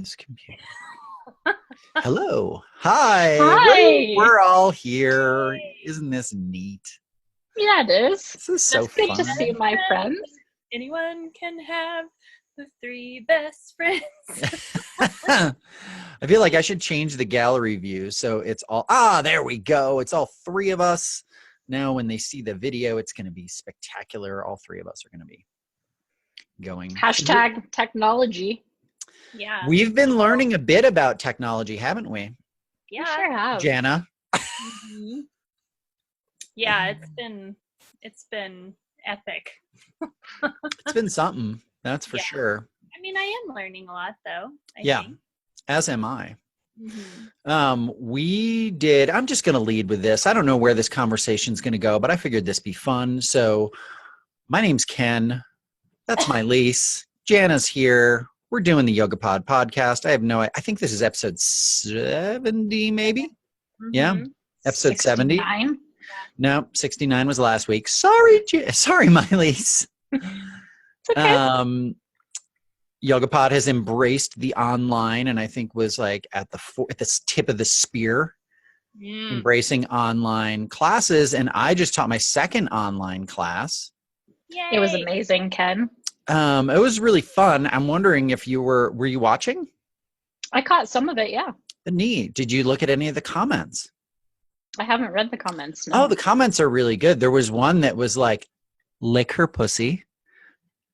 This computer. Hello. Hi. Hi. We're all here. Isn't this neat? Yeah, it is. This is so It's good to fun. see my friends. Anyone can have the three best friends. I feel like I should change the gallery view so it's all there we go. It's all three of us. Now when they see the video, it's going to be spectacular. All three of us are going to be going. Hashtag technology. Yeah. We've been learning a bit about technology, haven't we? You sure have. Jana. Mhm. Yeah, it's been epic. It's been something, that's for Yeah. sure. I mean, I am learning a lot though. I Yeah. think. As am I. Mhm. I'm just going to lead with this. I don't know where this conversation's going to go, but I figured this be fun. So my name's Ken. That's Maj-Lis. Jana's here. We're doing the YogaPod podcast. I think this is episode 70, maybe. Yeah. Mhm. Episode 70. 69. No, 69 was last week. Sorry, Maj-Lis. It's okay. YogaPod has embraced the online, and I think was like at the tip of the spear, embracing online classes. And I just taught my second online class. Yay. It was amazing, Ken. It was really fun. I'm wondering if were you watching? I caught some of it, yeah. Neat. Did you look at any of the comments? I haven't read the comments. No. Oh, the comments are really good. There was one that was like, lick her pussy.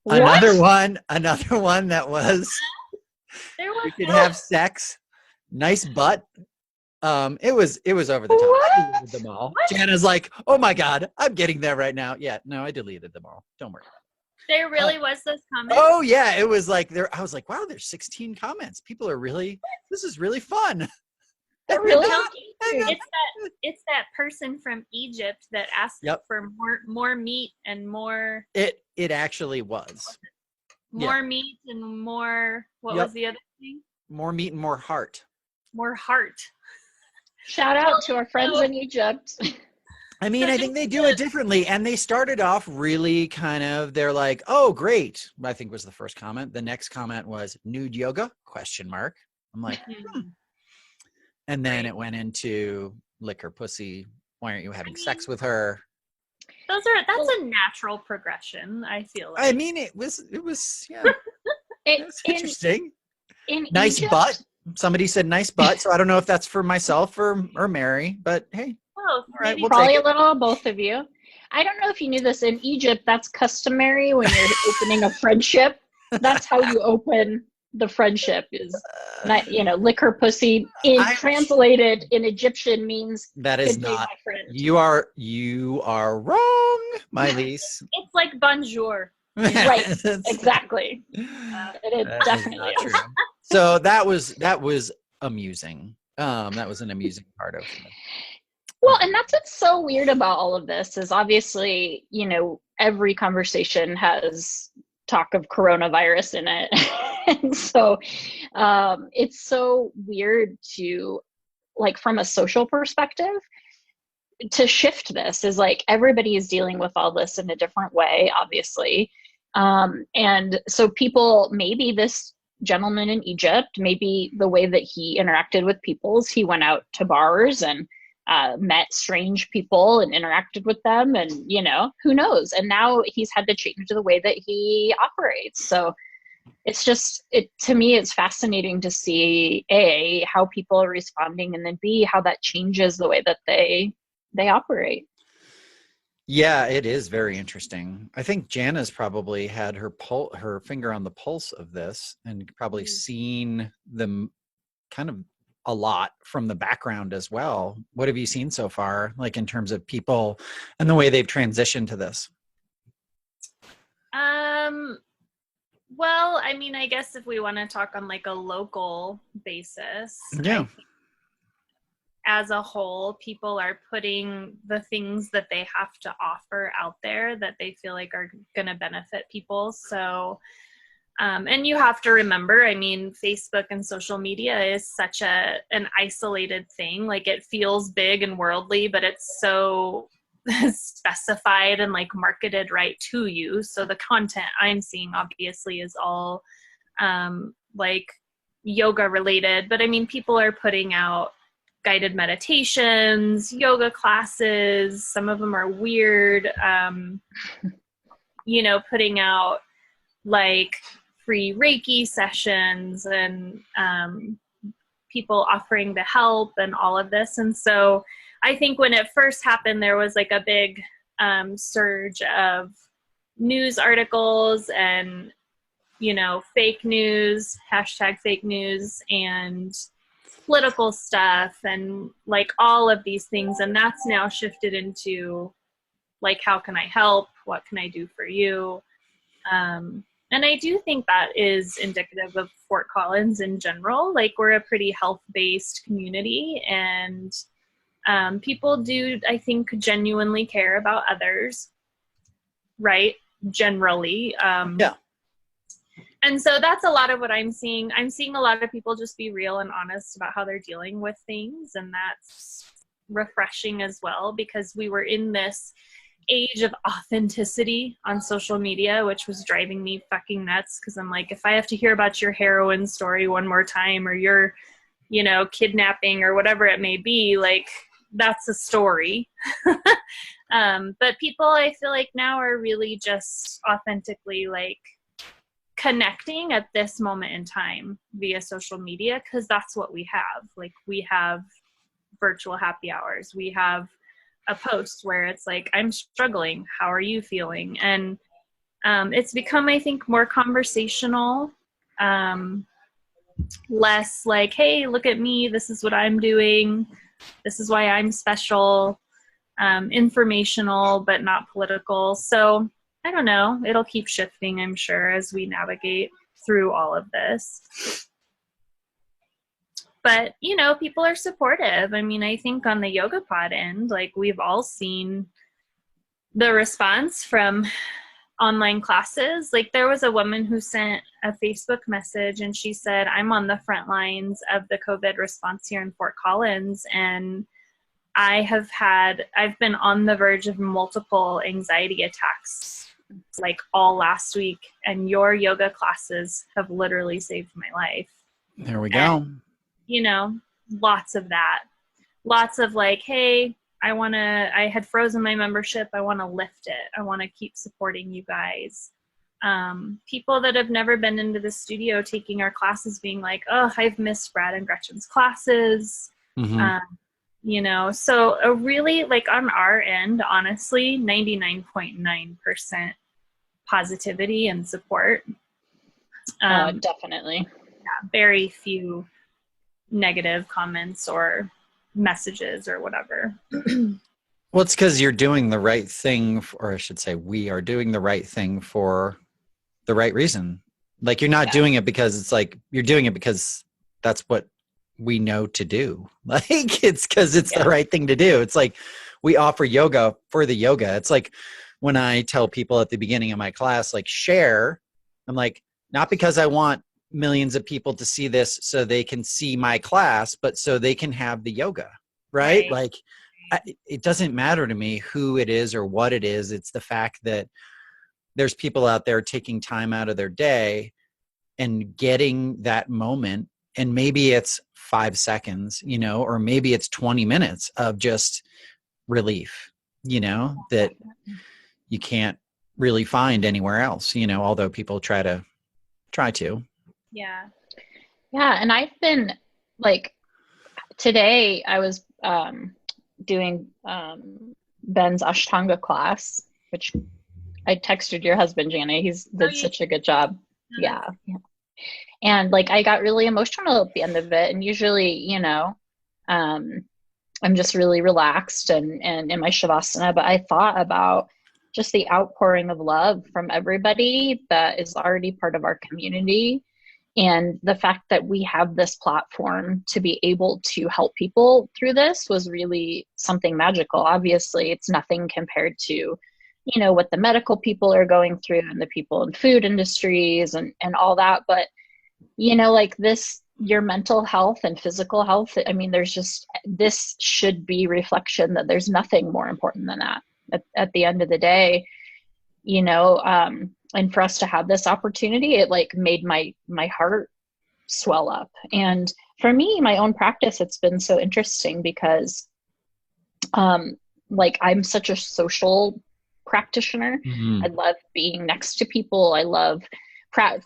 What? Another one that was, There was we could have sex. Nice butt. It was over the top. I deleted them all. What? Jana's like, oh my God, I'm getting there right now. Yeah, no, I deleted them all. Don't worry. There really was those comments. Oh yeah, it was like there. I was like, wow, there's 16 comments. People are this is really fun. They're really It's that person from Egypt that asked Yep. for more meat and more It actually was. meat and more what was the other thing? More meat and more heart. More heart. Shout out to our friends in Egypt. I mean, I think they do it differently. And they started off really they're like, oh, great. I think was the first comment. The next comment was nude yoga, ? I'm like, And then it went into lick her pussy. Why aren't you having sex with her? That's a natural progression, I feel like. I mean, it was yeah. It was interesting. In Nice Egypt, butt. Somebody said nice butt. So I don't know if that's for myself or Mary, but hey. Oh, All right, we'll probably take a little, both of you. I don't know if you knew this. In Egypt, that's customary when you're opening a friendship. That's how you open the friendship is, lick her pussy. Translated in Egyptian means that is good day, not. my friend. You are wrong, Maj-Lis. It's like bonjour. Right, exactly. It definitely is. True. So that was amusing. That was an amusing part of it. Well, and that's what's so weird about all of this is obviously, every conversation has talk of coronavirus in it. And so it's so weird to, like, from a social perspective, to shift this is like everybody is dealing with all this in a different way, obviously. And so people, maybe this gentleman in Egypt, maybe the way that he interacted with people is he went out to bars and met strange people and interacted with them, and who knows, and now he's had to change the way that he operates. So it's just, to me, it's fascinating to see A, how people are responding, and then B, how that changes the way that they operate. Yeah, it is very interesting. I think Jana's probably had her finger on the pulse of this and probably seen them kind of a lot from the background as well. What have you seen so far, like in terms of people and the way they've transitioned to this? Well, I mean, I guess if we want to talk on like a local basis, yeah, as a whole, people are putting the things that they have to offer out there that they feel like are going to benefit people. So, and you have to remember, I mean, Facebook and social media is such an isolated thing. Like, it feels big and worldly, but it's so specified and like marketed right to you. So the content I'm seeing obviously is all like yoga related, but I mean, people are putting out guided meditations, yoga classes. Some of them are weird. You know, putting out like free Reiki sessions and people offering to help and all of this. And so I think when it first happened, there was like a big surge of news articles and, you know, fake news, hashtag fake news, and political stuff and like all of these things. And that's now shifted into like, how can I help? What can I do for you? And I do think that is indicative of Fort Collins in general. Like, we're a pretty health-based community, and people do, I think, genuinely care about others, right? Generally. Yeah. And so that's a lot of what I'm seeing. I'm seeing a lot of people just be real and honest about how they're dealing with things, and that's refreshing as well, because we were in this age of authenticity on social media, which was driving me fucking nuts, because I'm like, if I have to hear about your heroin story one more time, or your, you know, kidnapping or whatever it may be, like, that's a story. But people, I feel like now are really just authentically like connecting at this moment in time via social media, because that's what we have. Like, we have virtual happy hours, we have a post where it's like, I'm struggling, how are you feeling? And it's become, I think, more conversational, less like, hey, look at me, this is what I'm doing, this is why I'm special, informational but not political. So I don't know, it'll keep shifting, I'm sure, as we navigate through all of this. But, you know, people are supportive. I mean, I think on the YogaPod end, like, we've all seen the response from online classes. Like, there was a woman who sent a Facebook message and she said, I'm on the front lines of the COVID response here in Fort Collins, and I've been on the verge of multiple anxiety attacks, like, all last week, and your yoga classes have literally saved my life. There we go. And, you know, lots of that. Lots of like, hey, I had frozen my membership, I want to lift it, I want to keep supporting you guys. People that have never been into the studio taking our classes being like, oh, I've missed Brad and Gretchen's classes. Mm-hmm. You know, so a really, like, on our end, honestly, 99.9% positivity and support. Definitely. Yeah, very few negative comments or messages or whatever. Well, it's because you're doing the right thing, or I should say, we are doing the right thing for the right reason. Like, you're not doing it because it's like, you're doing it because that's what we know to do. Like, it's because it's the right thing to do. It's like, we offer yoga for the yoga. It's like when I tell people at the beginning of my class, like, share, I'm like, not because I want millions of people to see this so they can see my class, but so they can have the yoga, right? Like, it doesn't matter to me who it is or what it is. It's the fact that there's people out there taking time out of their day and getting that moment. And maybe it's 5 seconds, you know, or maybe it's 20 minutes of just relief, you know, that you can't really find anywhere else, you know, although people try to. Yeah. And I've been like, today I was doing Ben's Ashtanga class, which I texted your husband, Jana. He's did such a good job. Yeah. And like, I got really emotional at the end of it. And usually, you know, I'm just really relaxed and in my Shavasana, but I thought about just the outpouring of love from everybody that is already part of our community. And the fact that we have this platform to be able to help people through this was really something magical. Obviously, it's nothing compared to, you know, what the medical people are going through and the people in food industries and all that. But, you know, like this, your mental health and physical health, I mean, there's just, this should be reflection that there's nothing more important than that at the end of the day, you know. And for us to have this opportunity, it like made my heart swell up. And for me, my own practice, it's been so interesting because like I'm such a social practitioner. I love being next to people. I love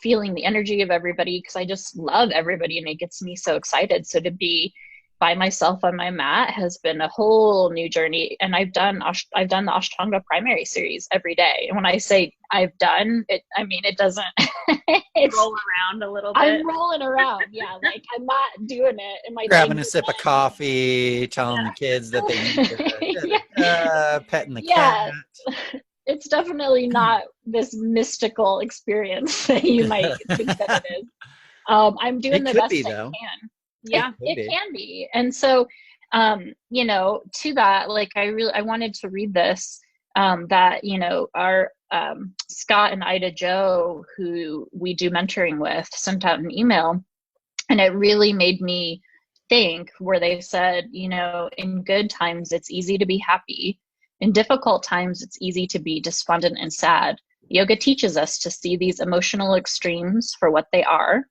feeling the energy of everybody because I just love everybody and it gets me so excited. So to be by myself on my mat has been a whole new journey. And I've done the Ashtanga primary series every day. And when I say I've done it, I mean, it doesn't, it's roll around a little bit. I'm rolling around. Yeah. Like I'm not doing it. And my grabbing a sip of coffee, telling the kids that they need to petting the cat. It's definitely not this mystical experience that you might think that it is. I'm doing the best I can. Yeah, it can be. And so, you know, to that, like, I wanted to read this, that, you know, our, Scott and Ida Joe, who we do mentoring with, sent out an email, and it really made me think, where they said, you know, in good times, it's easy to be happy. In difficult times, it's easy to be despondent and sad. Yoga teaches us to see these emotional extremes for what they are.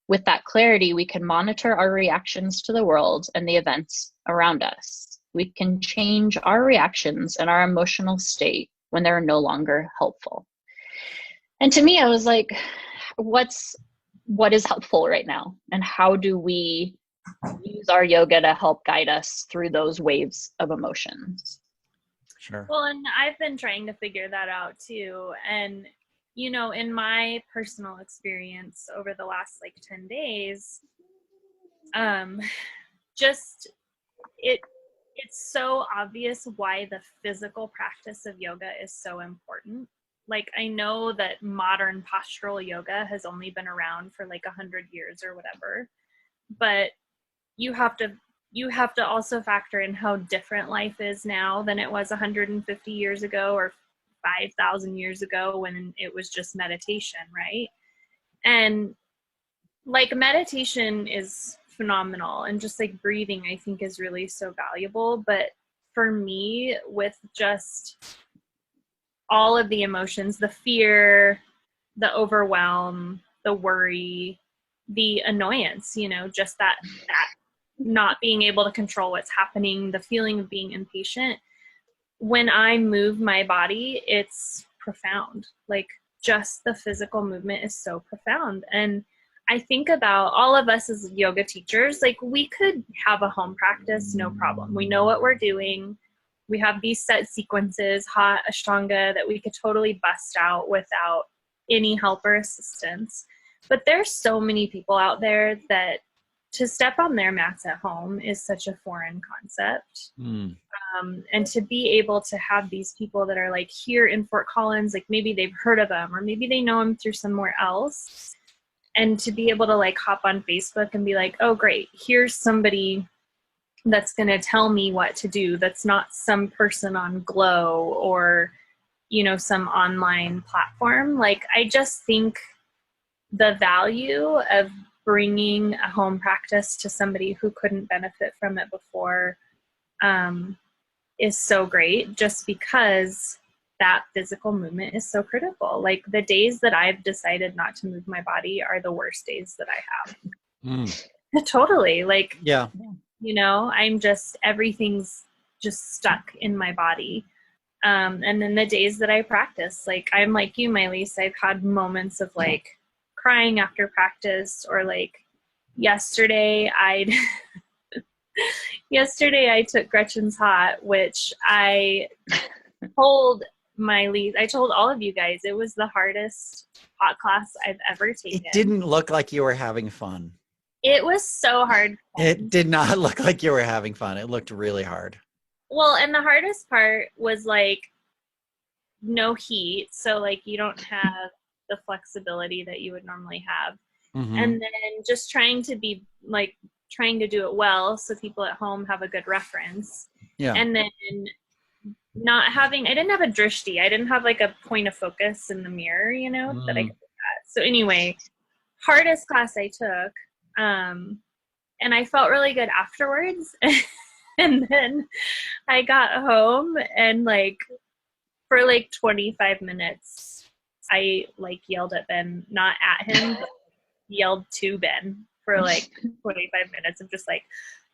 With that clarity, we can monitor our reactions to the world and the events around us. We can change our reactions and our emotional state when they're no longer helpful. And to me, I was like, what is helpful right now? And how do we use our yoga to help guide us through those waves of emotions? Sure. Well, and I've been trying to figure that out too. And, you know, in my personal experience over the last like 10 days, just it's so obvious why the physical practice of yoga is so important. Like, I know that modern postural yoga has only been around for like 100 years or whatever, but you have to also factor in how different life is now than it was 150 years ago or 5,000 years ago when it was just meditation, right? And like meditation is phenomenal, and just like breathing, I think, is really so valuable. But for me, with just all of the emotions, the fear, the overwhelm, the worry, the annoyance, you know, just that not being able to control what's happening, the feeling of being impatient. When I move my body, it's profound. Like, just the physical movement is so profound. And I think about all of us as yoga teachers, like, we could have a home practice, no problem. We know what we're doing. We have these set sequences, hot Ashtanga, that we could totally bust out without any help or assistance. But there's so many people out there that to step on their mats at home is such a foreign concept. And to be able to have these people that are like here in Fort Collins, like maybe they've heard of them or maybe they know them through somewhere else, and to be able to like hop on Facebook and be like, oh great, here's somebody that's going to tell me what to do. That's not some person on Glow or, you know, some online platform. Like, I just think the value of bringing a home practice to somebody who couldn't benefit from it before is so great, just because that physical movement is so critical. Like, the days that I've decided not to move my body are the worst days that I have. Totally. Like, yeah, you know, everything's just stuck in my body. And then the days that I practice, like, I'm like you, Maj-Lis, I've had moments of like crying after practice, or like yesterday I took Gretchen's Hot, which I told I told all of you guys it was the hardest hot class I've ever taken. It didn't look like you were having fun. It was so hard. It did not look like you were having fun. It looked really hard. Well, and the hardest part was like no heat, so like you don't have the flexibility that you would normally have. And then just trying to do it well so people at home have a good reference. Yeah. And then I didn't have a drishti. I didn't have like a point of focus in the mirror, you know, that I could look at. So anyway, hardest class I took. And I felt really good afterwards. And then I got home and like for like 25 minutes, I like yelled at Ben, not at him, but yelled to Ben. for like 25 minutes of just like,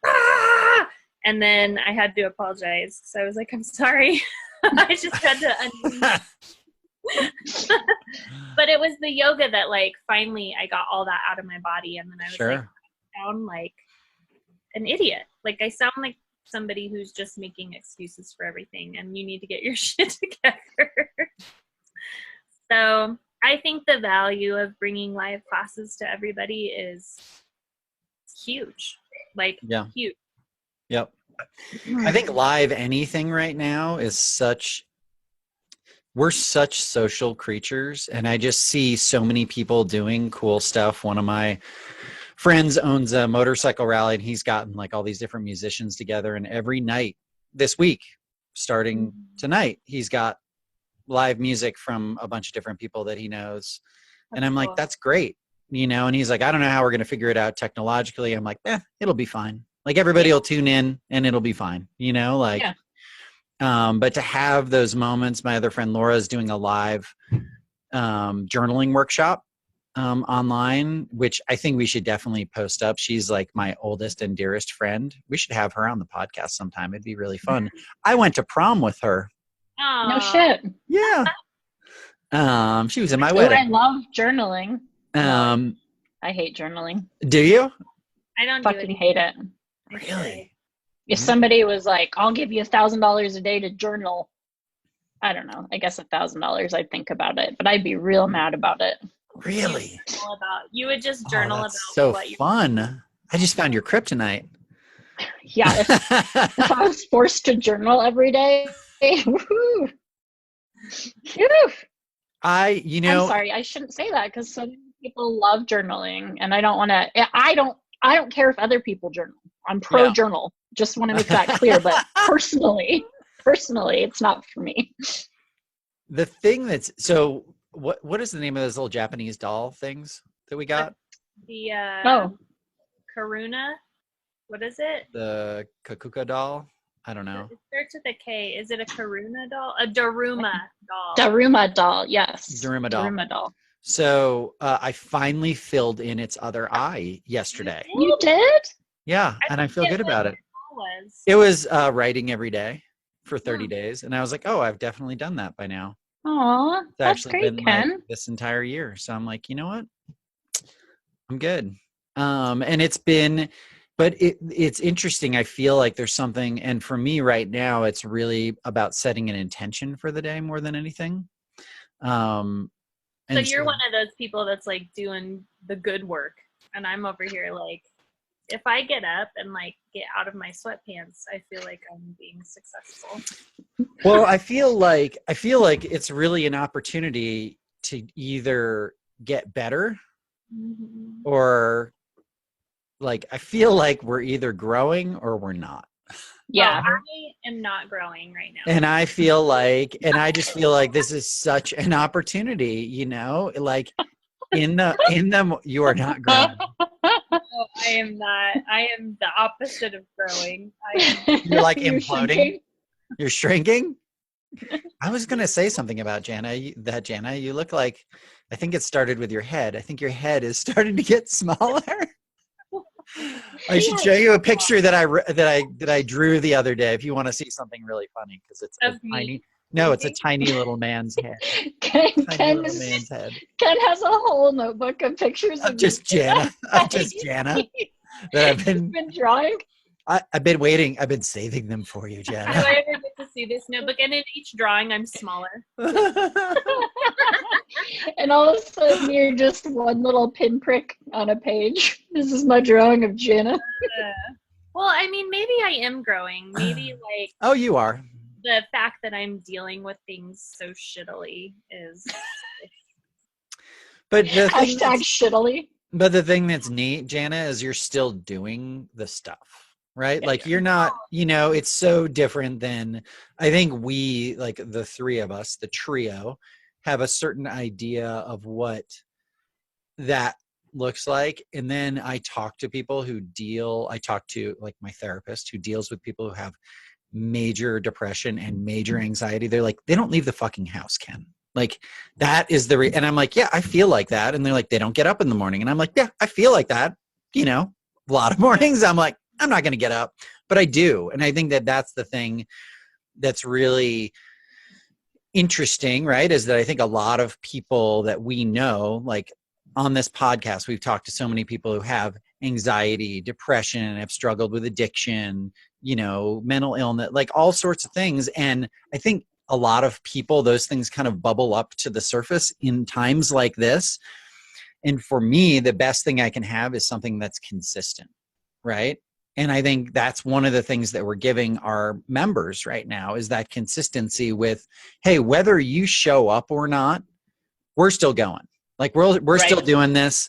ah! And then I had to apologize. So I was like, I'm sorry. I just had to unleash. But it was the yoga that like finally I got all that out of my body, and then I was like, I sound like an idiot. Like I sound like somebody who's just making excuses for everything, and you need to get your shit together. So I think the value of bringing live classes to everybody is huge. Like huge. Yep. I think live anything right now is we're such social creatures, and I just see so many people doing cool stuff. One of my friends owns a motorcycle rally, and he's gotten like all these different musicians together, and every night this week, starting tonight, he's got live music from a bunch of different people that he knows. And I'm like, that's great. And he's like, I don't know how we're going to figure it out technologically. I'm like, it'll be fine. Like everybody will tune in and it'll be fine, but to have those moments, my other friend Laura is doing a live journaling workshop online, which I think we should definitely post up. She's like my oldest and dearest friend. We should have her on the podcast sometime. It'd be really fun. I went to prom with her. Aww. No shit. Yeah. She was in my wedding. I love journaling. I hate journaling. Do you? I don't fucking hate it. Really? If somebody was like, I'll give you $1,000 a day to journal, I don't know. I guess $1,000 I'd think about it, but I'd be real mad about it. Really? You would just journal about so what fun. I just found your kryptonite. Yeah. If I was forced to journal every day, woohoo. I'm sorry, I shouldn't say that because some people love journaling, and I don't want to. I don't care if other people journal. I'm pro journal. Just want to make that clear. But personally, it's not for me. The thing that's what is the name of those little Japanese doll things that we got? The Karuna. What is it? The Kakuka doll. I don't know. It starts with a K. Is it a Karuna doll? A Daruma doll. Daruma doll, yes. Daruma doll. Daruma doll. So I finally filled in its other eye yesterday. You did? Yeah, and I feel good about it. It was writing every day for 30 days, and I was like, oh, I've definitely done that by now. Aw, that's great, been Ken. Like this entire year. So I'm like, you know what? I'm good. And it's been... But it's interesting. I feel like there's something, and for me right now, it's really about setting an intention for the day more than anything. So you're one of those people that's like doing the good work, and I'm over here like, if I get up and like get out of my sweatpants, I feel like I'm being successful. Well, I feel like it's really an opportunity to either get better or. Like, I feel like we're either growing or we're not. Yeah. Well, I am not growing right now. And I feel like, this is such an opportunity, like you are not growing. No, I am not. I am the opposite of growing. You're like imploding. You're shrinking. I was going to say something about Jana, you look like, I think it started with your head. I think your head is starting to get smaller. I should show you a picture that I drew the other day if you want to see something really funny, because it's a tiny little man's head. Ken has a whole notebook of pictures of just Jana. That I've been drawing. I've been waiting. I've been saving them for you, Jana. Do I ever get to see this notebook? And in each drawing, I'm smaller. And all of a sudden, you're just one little pinprick on a page. This is my drawing of Jana. Well, I mean, maybe I am growing. Maybe like. Oh, you are. The fact that I'm dealing with things so shittily is. But the hashtag shittily. But the thing that's neat, Jana, is you're still doing the stuff. Right? Like you're not, it's so different than, I think we, like the three of us, the trio, have a certain idea of what that looks like. And then I talk to people I talk to like my therapist who deals with people who have major depression and major anxiety. They're like, they don't leave the fucking house, Ken. Like that is and I'm like, yeah, I feel like that. And they're like, they don't get up in the morning. And I'm like, yeah, I feel like that. you know, a lot of mornings I'm like, I'm not going to get up, but I do. And I think that that's the thing that's really interesting, right? Is that I think a lot of people that we know, like on this podcast, we've talked to so many people who have anxiety, depression, have struggled with addiction, you know, mental illness, like all sorts of things. And I think a lot of people, those things kind of bubble up to the surface in times like this. And for me, the best thing I can have is something that's consistent, right? And I think that's one of the things that we're giving our members right now is that consistency with, hey, whether you show up or not, we're still going. Like we're still doing this.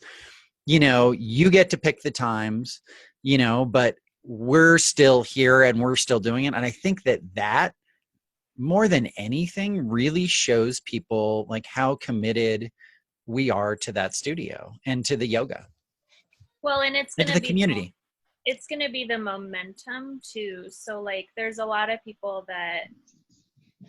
You know, you get to pick the times, you know, but we're still here and we're still doing it. And I think that that more than anything really shows people like how committed we are to that studio and to the yoga. Well, and it's and going to to the be community. it's going to be the momentum too. So like there's a lot of people that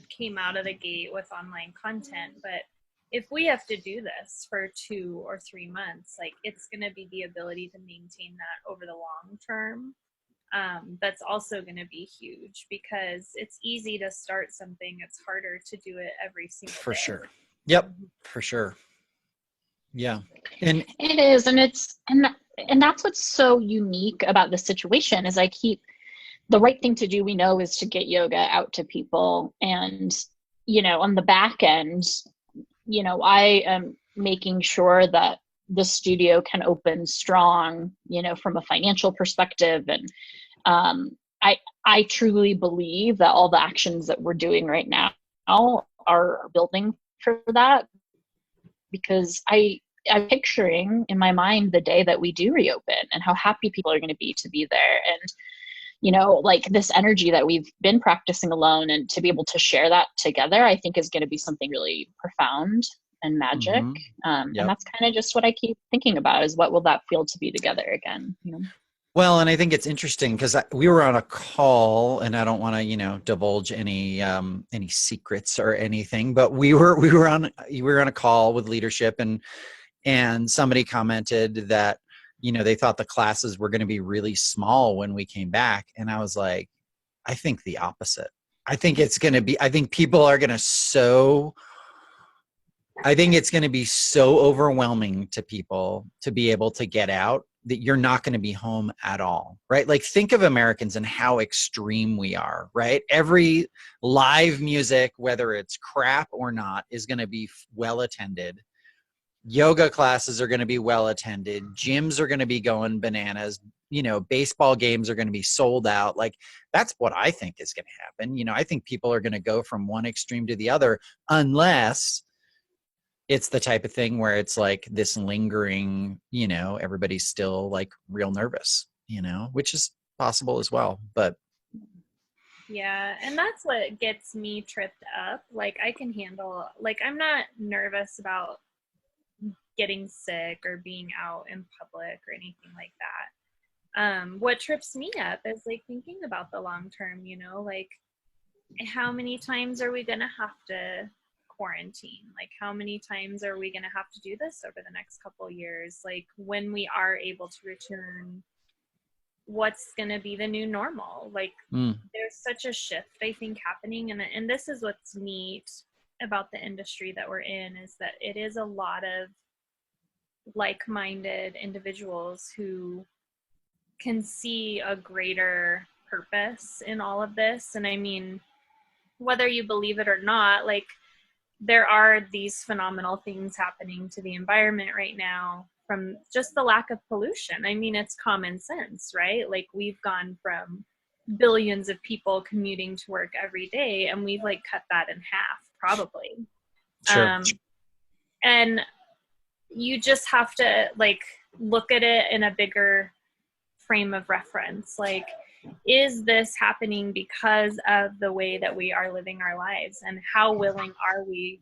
came out of the gate with online content, but if we have to do this for 2 or 3 months, like it's going to be the ability to maintain that over the long term. That's also going to be huge because it's easy to start something. It's harder to do it every single For day. sure. Yep. For sure. Yeah. And It is, and that's what's so unique about this situation is the right thing to do, we know, is to get yoga out to people. And, you know, on the back end, you know, I am making sure that the studio can open strong, you know, from a financial perspective. And I truly believe that all the actions that we're doing right now are building for that, because I'm picturing in my mind the day that we do reopen and how happy people are going to be there. And, you know, like this energy that we've been practicing alone, and to be able to share that together, I think is going to be something really profound and magic. And that's kind of just what I keep thinking about, is what will that feel to be together again, you know? Well, and I think it's interesting because we were on a call, and I don't want to, you know, divulge any secrets or anything, but we were on a call with leadership, and somebody commented that, you know, they thought the classes were going to be really small when we came back, and I was like, I think the opposite. I think it's going to be. I think people are going to I think it's going to be so overwhelming to people to be able to get out that you're not going to be home at all, right? Like think of Americans and how extreme we are, right? Every live music, whether it's crap or not, is going to be well attended. Yoga classes are going to be well attended. Gyms are going to be going bananas. You know, baseball games are going to be sold out. Like that's what I think is going to happen. You know, I think people are going to go from one extreme to the other, unless it's the type of thing where it's like this lingering, you know, everybody's still like real nervous, you know, which is possible as well. But yeah, and that's what gets me tripped up. Like I can handle, like I'm not nervous about getting sick or being out in public or anything like that. What trips me up is like thinking about the long term, you know, like how many times are we going to have to quarantine? Like how many times are we going to have to do this over the next couple of years? Like when we are able to return, what's going to be the new normal? Like there's such a shift, I think, happening. And this is what's neat about the industry that we're in, is that it is a lot of like-minded individuals who can see a greater purpose in all of this. And I mean, whether you believe it or not, like there are these phenomenal things happening to the environment right now from just the lack of pollution. I mean, it's common sense, right? Like we've gone from billions of people commuting to work every day, and we've like cut that in half probably. Sure. And you just have to like look at it in a bigger frame of reference. Like, is this happening because of the way that we are living our lives, and how willing are we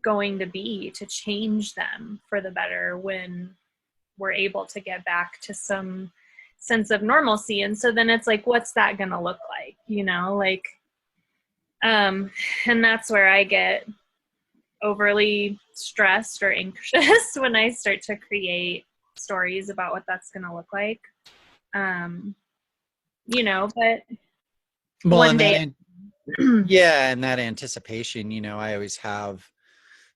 going to be to change them for the better when we're able to get back to some sense of normalcy? And so then it's like, what's that going to look like, you know, like, and that's where I get overly stressed or anxious when I start to create stories about what that's going to look like. You know, but well, one and day. yeah, and that anticipation, you know, I always have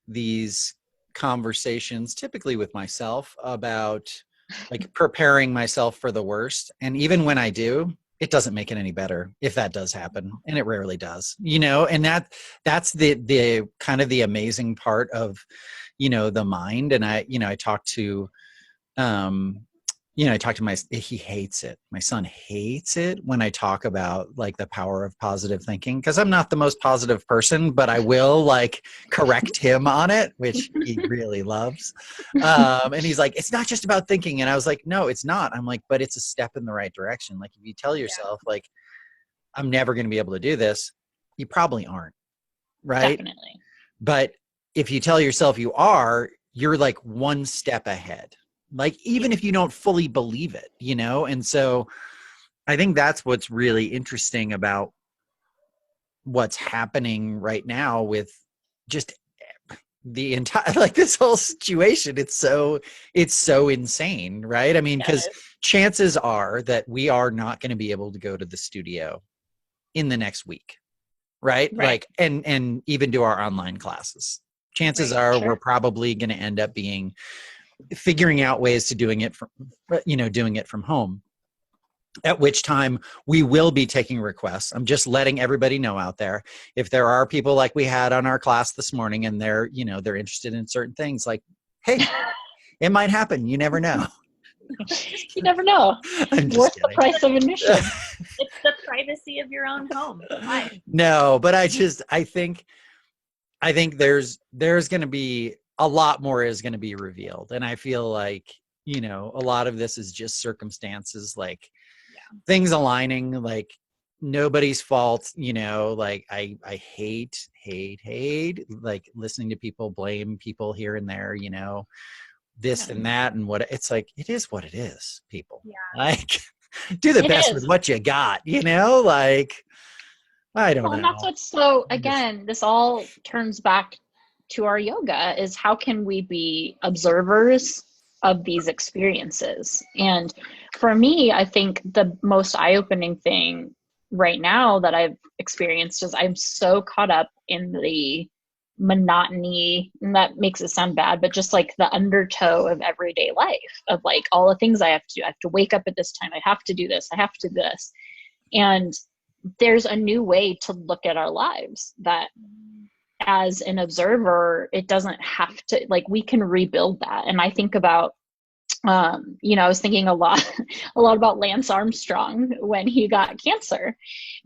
these conversations typically with myself about like preparing myself for the worst. And even when I do, it doesn't make it any better if that does happen. And it rarely does, you know, and that's the kind of the amazing part of, you know, the mind. And I talked to, I talked to he hates it. My son hates it when I talk about like the power of positive thinking, because I'm not the most positive person, but I will like correct him on it, which he really loves. And he's like, it's not just about thinking. And I was like, no, it's not. I'm like, but it's a step in the right direction. Like if you tell yourself like, I'm never going to be able to do this, you probably aren't. Right. Definitely. But if you tell yourself you are, you're like one step ahead. Like, even if you don't fully believe it, you know? And so I think that's what's really interesting about what's happening right now with just the entire, like this whole situation. It's so insane, right? I mean, because chances are that we are not going to be able to go to the studio in the next week, right? Like, and even do our online classes. Chances are we're probably going to end up figuring out ways to doing it from home, at which time we will be taking requests. I'm just letting everybody know out there, if there are people like we had on our class this morning and they're interested in certain things, like, hey, it might happen. You never know. You never know. I'm just What's kidding. the price of admission? It's the privacy of your own home. Why? No, but I think there's going to be a lot more is going to be revealed. And I feel like, a lot of this is just circumstances, like things aligning, like nobody's fault, like I hate like listening to people blame people here and there, this and that, and what it's like, it is what it is, people. Like do the best with what you got, like, I don't know. And that's what's so, again, this all turns back to our yoga, is how can we be observers of these experiences? And for me, I think the most eye-opening thing right now that I've experienced is I'm so caught up in the monotony, and that makes it sound bad, but just like the undertow of everyday life, of like all the things I have to do. I have to wake up at this time. I have to do this. I have to do this. And there's a new way to look at our lives that, as an observer, it doesn't have to, like, we can rebuild that. And I think about, I was thinking a lot about Lance Armstrong when he got cancer.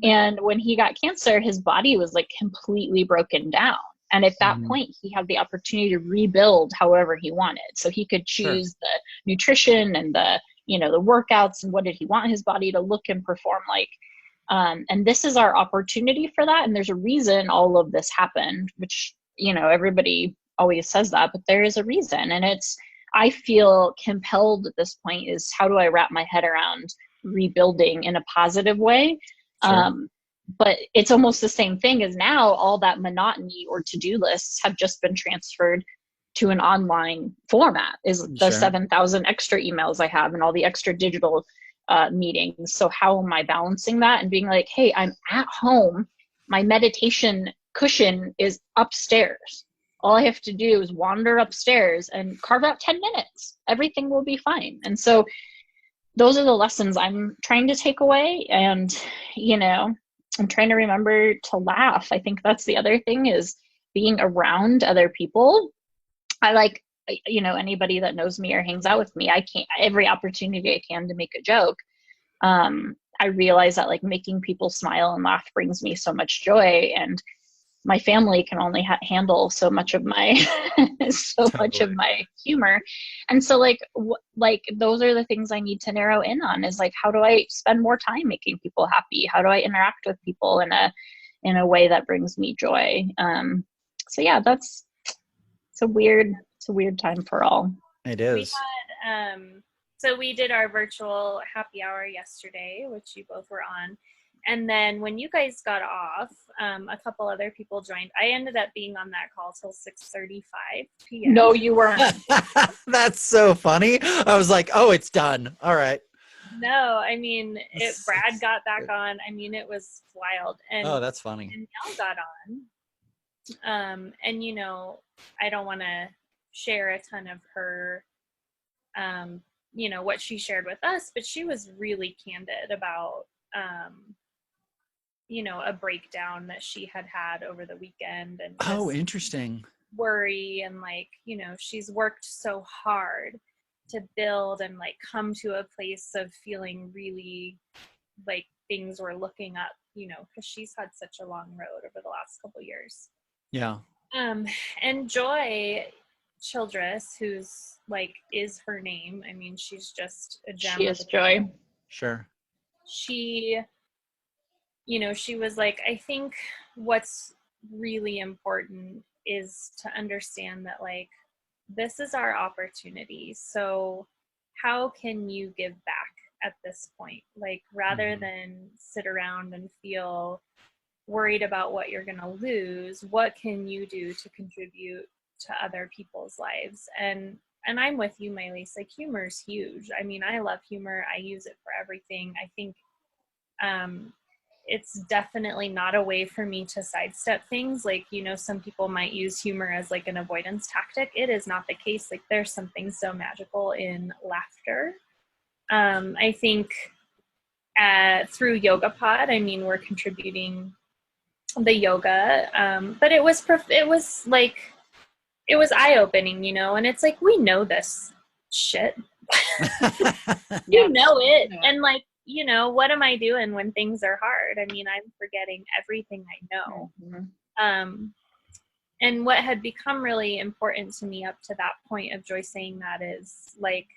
And when he got cancer, his body was like completely broken down. And at that point, he had the opportunity to rebuild however he wanted. So he could choose the nutrition and the workouts, and what did he want his body to look and perform like. And this is our opportunity for that. And there's a reason all of this happened, which, everybody always says that, but there is a reason. And I feel compelled at this point is, how do I wrap my head around rebuilding in a positive way? But it's almost the same thing as now all that monotony or to-do lists have just been transferred to an online format, is the 7,000 extra emails I have and all the extra digital meetings. So how am I balancing that and being like, hey, I'm at home. My meditation cushion is upstairs. All I have to do is wander upstairs and carve out 10 minutes. Everything will be fine. And so those are the lessons I'm trying to take away. And, I'm trying to remember to laugh. I think that's the other thing, is being around other people. I like, anybody that knows me or hangs out with me, I can't, every opportunity I can to make a joke. I realize that like making people smile and laugh brings me so much joy, and my family can only handle so much of my much of my humor. And so like those are the things I need to narrow in on, is like, how do I spend more time making people happy? How do I interact with people in a way that brings me joy? So yeah, it's a weird time for all. It is. We had, so we did our virtual happy hour yesterday, which you both were on. And then when you guys got off, a couple other people joined. I ended up being on that call till 6:35 p.m. No, you weren't. That's so funny. I was like, oh, it's done. All right. No, I mean, Brad got back on. I mean, it was wild. Oh, that's funny. And Mel got on. And you know, I don't want to share a ton of her, you know, what she shared with us, but she was really candid about, you know, a breakdown that she had had over the weekend, and oh, interesting. worry, and like, you know, she's worked so hard to build and like come to a place of feeling really like things were looking up, you know, because she's had such a long road over the last couple years. Yeah. And Joy Childress, who's like is her name. I mean, she's just a gem. She is Joy. Sure. She, you know, she was like, I think what's really important is to understand that like this is our opportunity. So how can you give back at this point? Like rather than sit around and feel worried about what you're going to lose, what can you do to contribute to other people's lives? And I'm with you, Maj-Lis, like humor is huge. I mean, I love humor. I use it for everything. I think it's definitely not a way for me to sidestep things. Like, you know, some people might use humor as like an avoidance tactic. It is not the case. Like there's something so magical in laughter. I think through YogaPod, I mean, we're contributing the yoga, but it was eye-opening, you know, and it's like, we know this shit. You know it. And like, you know, what am I doing when things are hard? I mean, I'm forgetting everything I know. And what had become really important to me up to that point of Joy saying that is like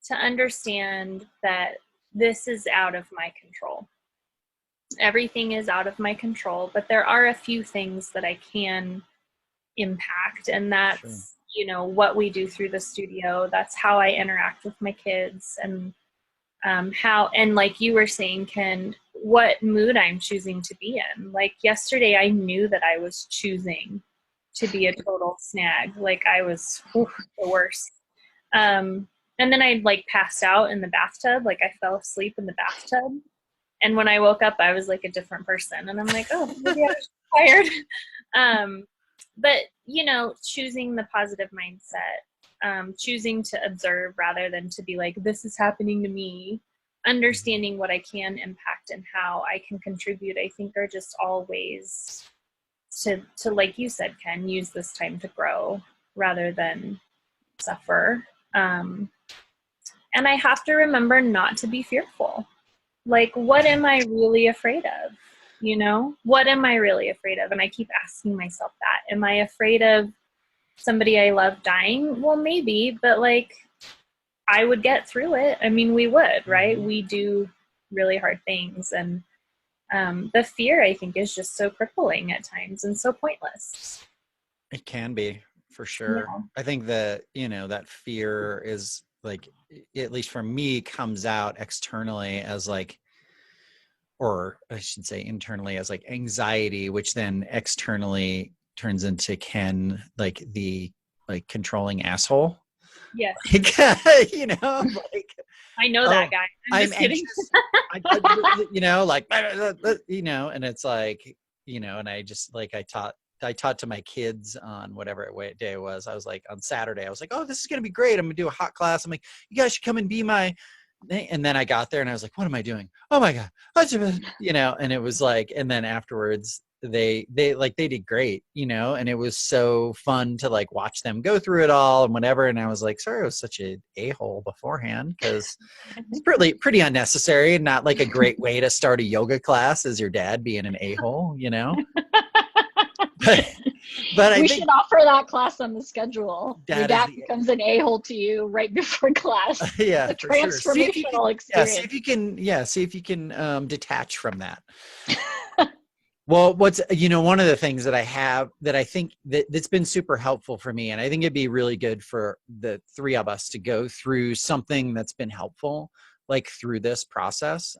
to understand that this is out of my control. Everything is out of my control, but there are a few things that I can impact, and that's you know, what we do through the studio. That's how I interact with my kids, and how, and like you were saying, Ken, what mood I'm choosing to be in. Like yesterday, I knew that I was choosing to be a total snag. Like I was the worst. And then I like passed out in the bathtub. Like I fell asleep in the bathtub. And when I woke up, I was like a different person. And I'm like, oh, maybe I was tired. But, you know, choosing the positive mindset, choosing to observe rather than to be like, this is happening to me, understanding what I can impact and how I can contribute, I think are just all ways to like you said, Ken, use this time to grow rather than suffer. And I have to remember not to be fearful. Like, what am I really afraid of? You know, what am I really afraid of? And I keep asking myself that. Am I afraid of somebody I love dying? Well, maybe, but like, I would get through it. I mean, we would, right? We do really hard things. And the fear, I think, is just so crippling at times and so pointless. It can be, for sure. Yeah. I think that, you know, that fear is like, at least for me, comes out externally as like, or I should say internally as like anxiety, which then externally turns into Ken, like the like controlling asshole. Yes. Like, you know, like I know that guy. I'm just kidding. You know, like, you know, and it's like, you know, and I just like, I taught to my kids on whatever day it was. I was like, on Saturday, I was like, oh, this is going to be great. I'm gonna do a hot class. I'm like, you guys should come and be my, and then I got there and I was like, what am I doing? Oh my God. You know, and it was like, and then afterwards they did great, you know, and it was so fun to like watch them go through it all and whatever. And I was like, sorry, I was such an a-hole beforehand, because it's pretty unnecessary and not like a great way to start a yoga class as your dad being an a-hole, you know? But we should offer that class on the schedule. Your dad becomes an a-hole to you right before class. Yeah, a transformational experience. Yeah, see if you can detach from that. Well, what's, you know, one of the things that I have that I think that's been super helpful for me, and I think it'd be really good for the three of us to go through something that's been helpful, like through this process,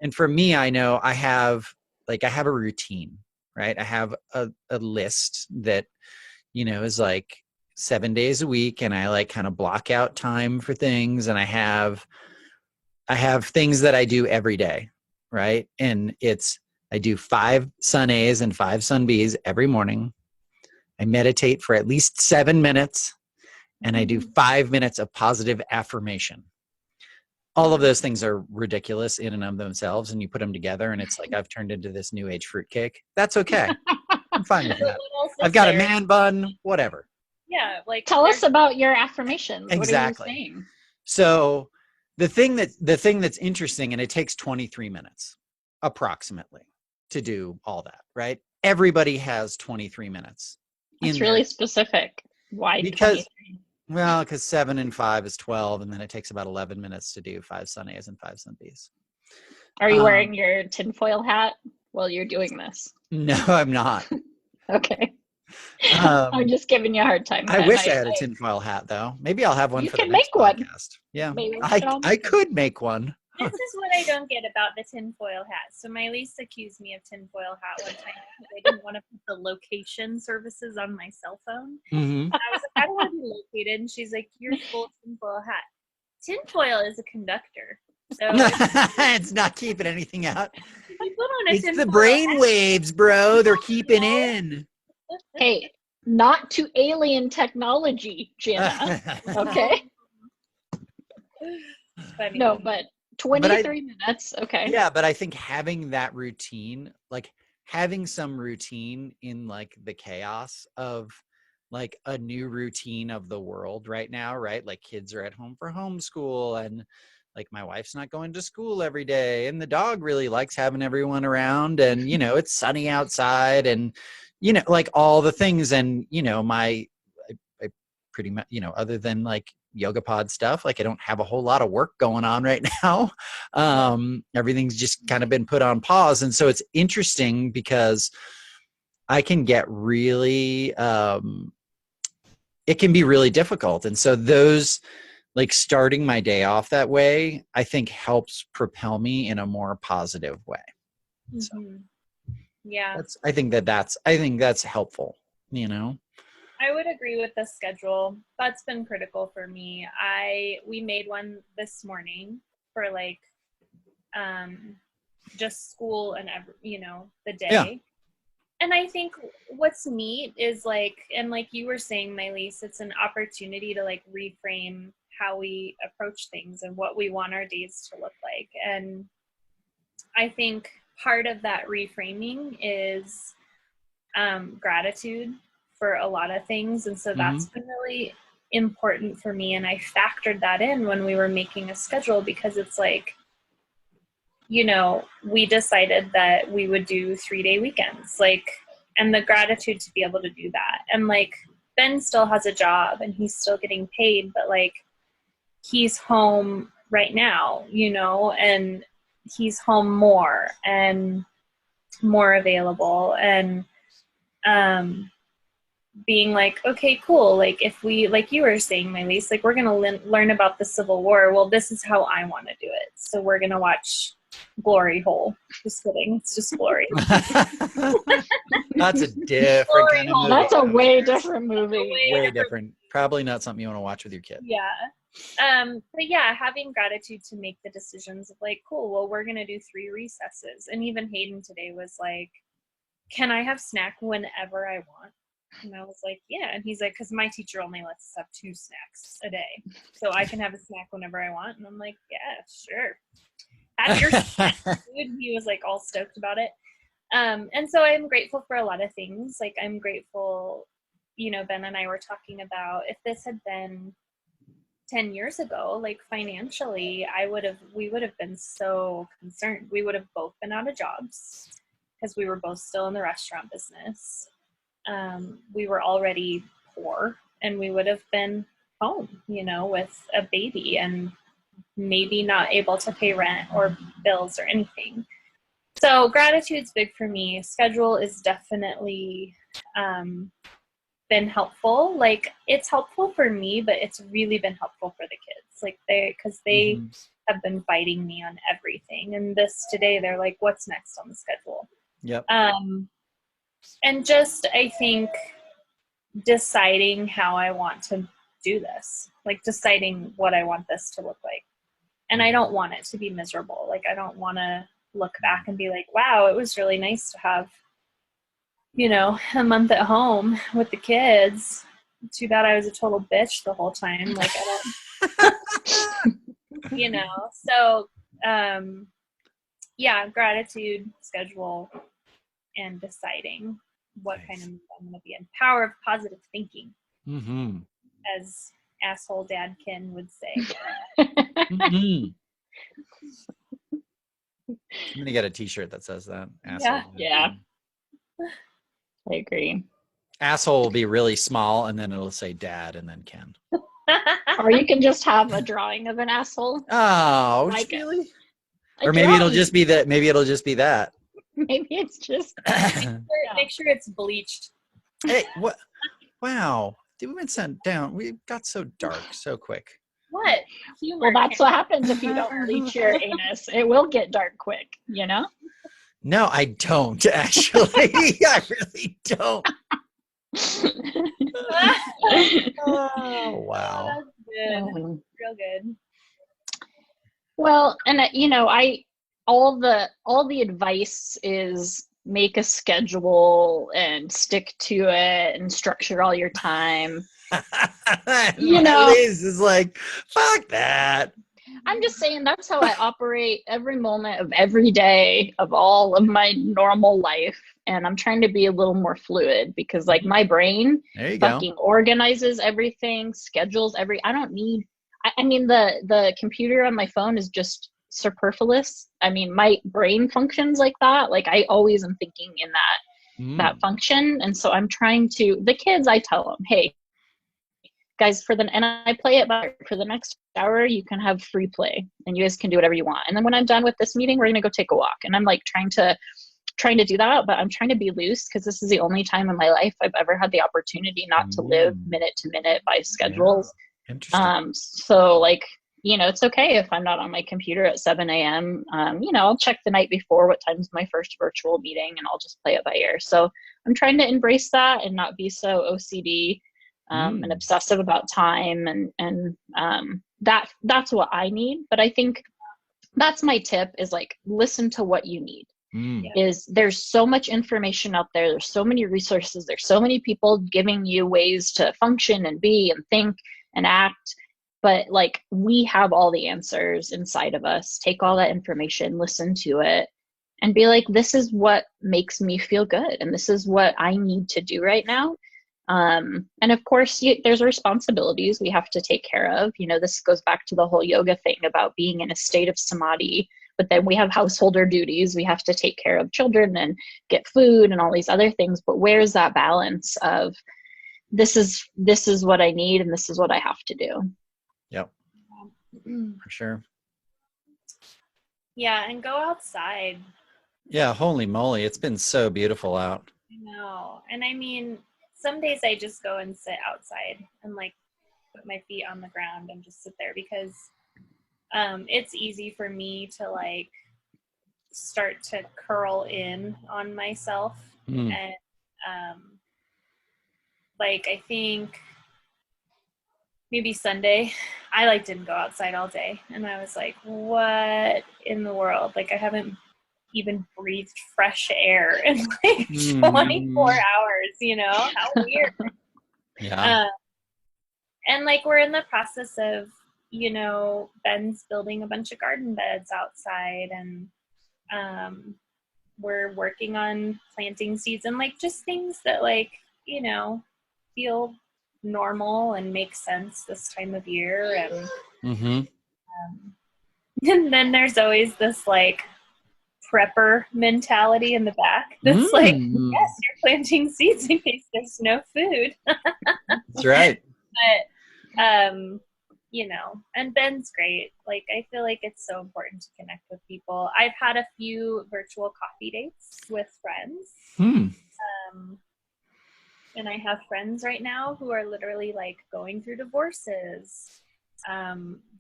And for me, I know I have a routine, right? I have a list that, is like 7 days a week, and I like kind of block out time for things. And I have things that I do every day, right? And I do 5 sun A's and 5 sun B's every morning. I meditate for at least 7 minutes, and I do 5 minutes of positive affirmation. All of those things are ridiculous in and of themselves, and you put them together and it's like I've turned into this new age fruitcake. That's okay. I'm fine with that. I've got a man bun, whatever. Yeah, like tell us about your affirmations. Exactly. What are you saying? So the thing that's interesting, and it takes 23 minutes approximately to do all that, right? Everybody has 23 minutes. It's really specific. Why? Because 7 and 5 is 12, and then it takes about 11 minutes to do 5 sun A's and 5 sun B's. Are you wearing your tinfoil hat while you're doing this? No, I'm not. Okay. I'm just giving you a hard time. I wish I had a tinfoil hat, though. Maybe I'll have one for the next podcast. Yeah, I could make one. This is what I don't get about the tinfoil hat. So my lease accused me of tinfoil hat one time because I didn't want to put the location services on my cell phone. Mm-hmm. And I was like, I don't want to be located. And she's like, you're full of tinfoil hat. Tinfoil is a conductor. So it's not keeping anything out. It's the brain waves, bro. They're keeping in. Hey, not to alien technology, Jana. Okay. No, but 23 minutes. Okay. Yeah, but I think having that routine, like having some routine in like the chaos of like a new routine of the world right now, right? Like kids are at home for homeschool, and like my wife's not going to school every day, and the dog really likes having everyone around, and it's sunny outside, and like all the things. And I pretty much, other than like YogaPod stuff, like I don't have a whole lot of work going on right now. Everything's just kind of been put on pause. And so it's interesting because I can get really it can be really difficult. And so those, like starting my day off that way, I think helps propel me in a more positive way. Mm-hmm. So yeah, I think that's helpful, I would agree with the schedule. That's been critical for me. We made one this morning for like just school and the day. Yeah. And I think what's neat is like, and like you were saying, Maj-Lis, it's an opportunity to like reframe how we approach things and what we want our days to look like. And I think part of that reframing is gratitude for a lot of things. And so that's been really important for me. And I factored that in when we were making a schedule, because it's like, we decided that we would do 3-day weekends, like, and the gratitude to be able to do that. And like, Ben still has a job and he's still getting paid, but like, he's home right now, and he's home more and more available. And, being like, okay, cool. Like if we, like you were saying, Maj-Lis, like we're going to learn about the Civil War. Well, this is how I want to do it. So we're going to watch Glory Hole. Just kidding. It's just Glory. That's a different kind of movie. That's a way different movie. Way different. Probably not something you want to watch with your kid. Yeah. But yeah, having gratitude to make the decisions of like, cool, well, we're going to do 3 recesses. And even Hayden today was like, can I have snack whenever I want? And I was like, yeah. And he's like, because my teacher only lets us have 2 snacks a day. So I can have a snack whenever I want. And I'm like, yeah, sure. Have your snack, dude. He was like all stoked about it. And so I'm grateful for a lot of things. Like I'm grateful, Ben and I were talking about if this had been 10 years ago, like financially, we would have been so concerned. We would have both been out of jobs because we were both still in the restaurant business. We were already poor, and we would have been home, with a baby and maybe not able to pay rent or bills or anything. So gratitude's big for me. Schedule is definitely been helpful. Like it's helpful for me, but it's really been helpful for the kids. Like because they have been fighting me on everything. thing. And this today, they're like, what's next on the schedule? Yep. And just, I think, deciding how I want to do this, like deciding what I want this to look like. And I don't want it to be miserable. Like, I don't want to look back and be like, wow, it was really nice to have, a month at home with the kids. Too bad I was a total bitch the whole time. Like, I don't, so, yeah, gratitude, schedule, and deciding what kind of mood I'm going to be in. Power of positive thinking, as asshole dad Ken would say. I'm gonna get a t-shirt that says that. Asshole. Yeah. I agree. Asshole will be really small, and then it'll say dad, and then Ken. Or you can just have a drawing of an asshole. Oh, Like really? Or maybe it'll just be that. Maybe it'll just be that. Maybe it's just. Make sure it's bleached. Hey, what? Wow. We've been sent down. We got so dark so quick. What? Humor. Well, that's what happens if you don't bleach your anus. It will get dark quick, No, I don't, actually. I really don't. Oh, wow. Oh, that's good. Real good. Well, and all the advice is make a schedule and stick to it and structure all your time. Liz is like, fuck that. I'm just saying that's how I operate every moment of every day of all of my normal life. And I'm trying to be a little more fluid because like my brain fucking organizes everything, schedules I don't need, I mean, the computer on my phone is just superfluous. I mean, my brain functions like that. Like I always am thinking in that function. And so I'm trying to, the kids, I tell them, hey, guys, and I play it by for the next hour, you can have free play and you guys can do whatever you want. And then when I'm done with this meeting, we're going to go take a walk. And I'm like trying to do that, but I'm trying to be loose because this is the only time in my life I've ever had the opportunity not to live minute to minute by schedules. Yeah. Interesting. So like, it's okay if I'm not on my computer at 7 a.m. I'll check the night before what time's my first virtual meeting and I'll just play it by ear. So I'm trying to embrace that and not be so OCD and obsessive about time and that's what I need. But I think that's my tip is like, listen to what you need. Is there's so much information out there. There's so many resources. There's so many people giving you ways to function and be and think and act. But like we have all the answers inside of us. Take all that information, listen to it and be like, this is what makes me feel good. And this is what I need to do right now. And of course, there's responsibilities we have to take care of. This goes back to the whole yoga thing about being in a state of samadhi, but then we have householder duties. We have to take care of children and get food and all these other things. But where's that balance of this is what I need and this is what I have to do? Yep. For sure. Yeah. And go outside. Yeah. Holy moly. It's been so beautiful out. I know. And I mean, some days I just go and sit outside and like put my feet on the ground and just sit there because it's easy for me to like start to curl in on myself. And like I think maybe Sunday I like didn't go outside all day and I was like, what in the world? Like I haven't even breathed fresh air in like 24 hours, how weird. Yeah. And like we're in the process of, Ben's building a bunch of garden beds outside and we're working on planting seeds and like just things that like, feel normal and make sense this time of year. And and then there's always this like prepper mentality in the back that's like, yes, you're planting seeds in case there's no food. That's right. But and Ben's great. Like I feel like it's so important to connect with people. I've had a few virtual coffee dates with friends. And I have friends right now who are literally like going through divorces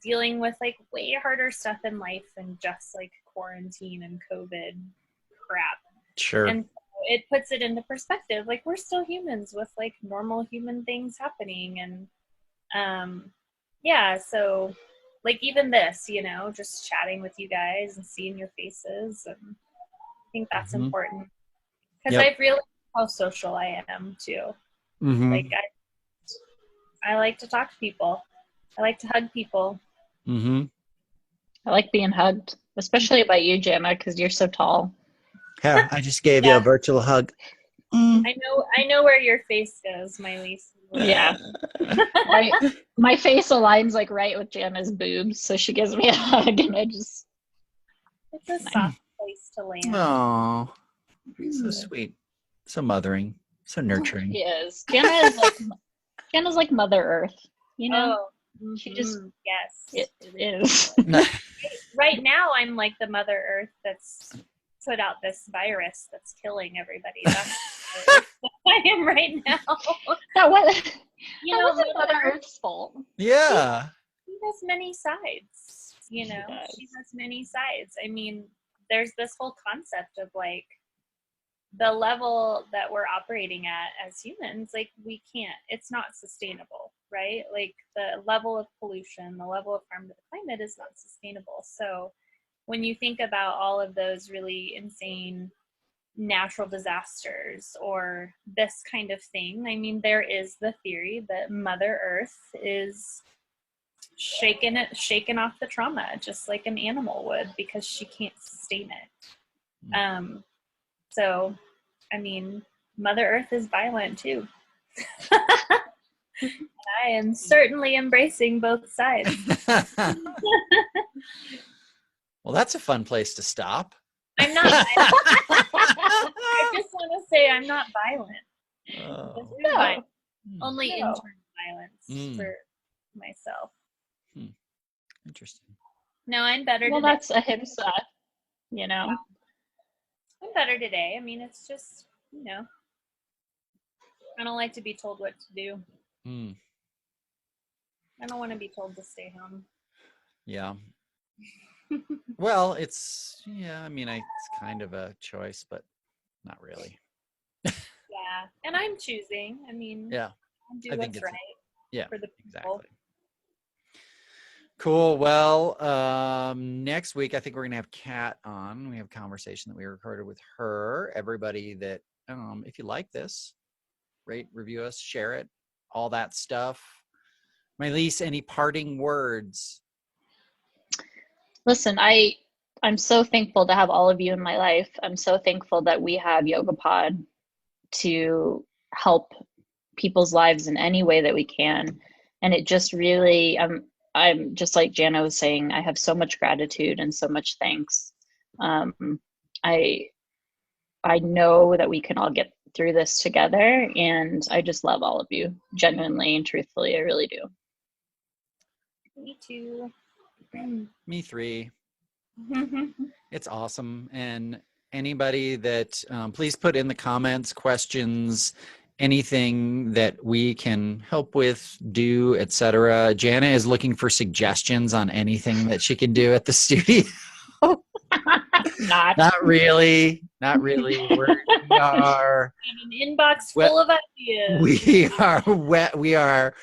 dealing with like way harder stuff in life than just like quarantine and COVID crap. Sure. And so it puts it into perspective. Like, we're still humans with like normal human things happening. And yeah, so like even this, you know, just chatting with you guys and seeing your faces. And I think that's important. Because I've realized how social I am too. Like I like to talk to people. I like to hug people. I like being hugged, especially by you, Jana, because you're so tall. Yeah, I just gave you a virtual hug. I know where your face goes, Maj-Lis. Yeah. My face aligns like right with Jana's boobs, so she gives me a hug, and it's a soft place to land. Oh, so sweet, so mothering, so nurturing. She is. Jana's like Mother Earth, you know. She just yes, it is. Right now, I'm like the Mother Earth that's put out this virus that's killing everybody. That's what I am right now. That wasn't Mother Earth's fault. Yeah. She has many sides, you know. She has many sides. I mean, there's this whole concept of like the level that we're operating at as humans, like it's not sustainable, right? Like the level of pollution, the level of harm to the climate is not sustainable. So when you think about all of those really insane natural disasters or this kind of thing, I mean, there is the theory that Mother Earth is shaking off the trauma just like an animal would, because she can't sustain it. So I mean, Mother Earth is violent too. I am certainly embracing both sides. Well, that's a fun place to stop. I'm not violent. I just want to say I'm not violent. No. Only internal violence for myself. Interesting. No, I'm better today. That's ahimsa, you know. I'm better today. I mean, it's just, you know, I don't like to be told what to do. I don't want to be told to stay home. Yeah. Well, it's kind of a choice, but not really. Yeah. And I'm choosing. I mean, yeah. do what's right for the people. Exactly. Cool. Well, next week, I think we're going to have Kat on. We have a conversation that we recorded with her. Everybody that, if you like this, rate, review us, share it, all that stuff. Maj-Lis, any parting words? Listen, I'm so thankful to have all of you in my life. I'm so thankful that we have YogaPod to help people's lives in any way that we can. And it just really, I'm just like Jana was saying, I have so much gratitude and so much thanks. I know that we can all get through this together, and I just love all of you, genuinely and truthfully. I really do. Me too. Me three. It's awesome. And anybody that, please put in the comments, questions, anything that we can help with, do, etc. Jana is looking for suggestions on anything that she can do at the studio. Not really. We are an inbox full of ideas. We are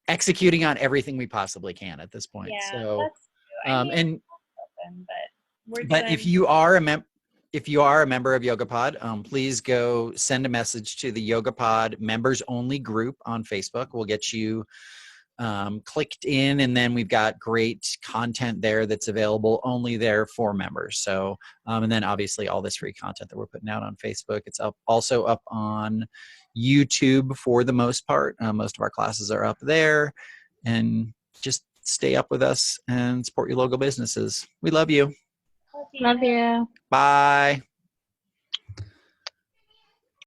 executing on everything we possibly can at this point. Yeah, so that's true. I mean, but if you are a member of YogaPod, please go send a message to the YogaPod members only group on Facebook. We'll get you clicked in, and then we've got great content there that's available only there for members. So and then obviously all this free content that we're putting out on Facebook, it's also up on YouTube for the most part. Most of our classes are up there, and just stay up with us and support your local businesses. We love you. Love you. Bye.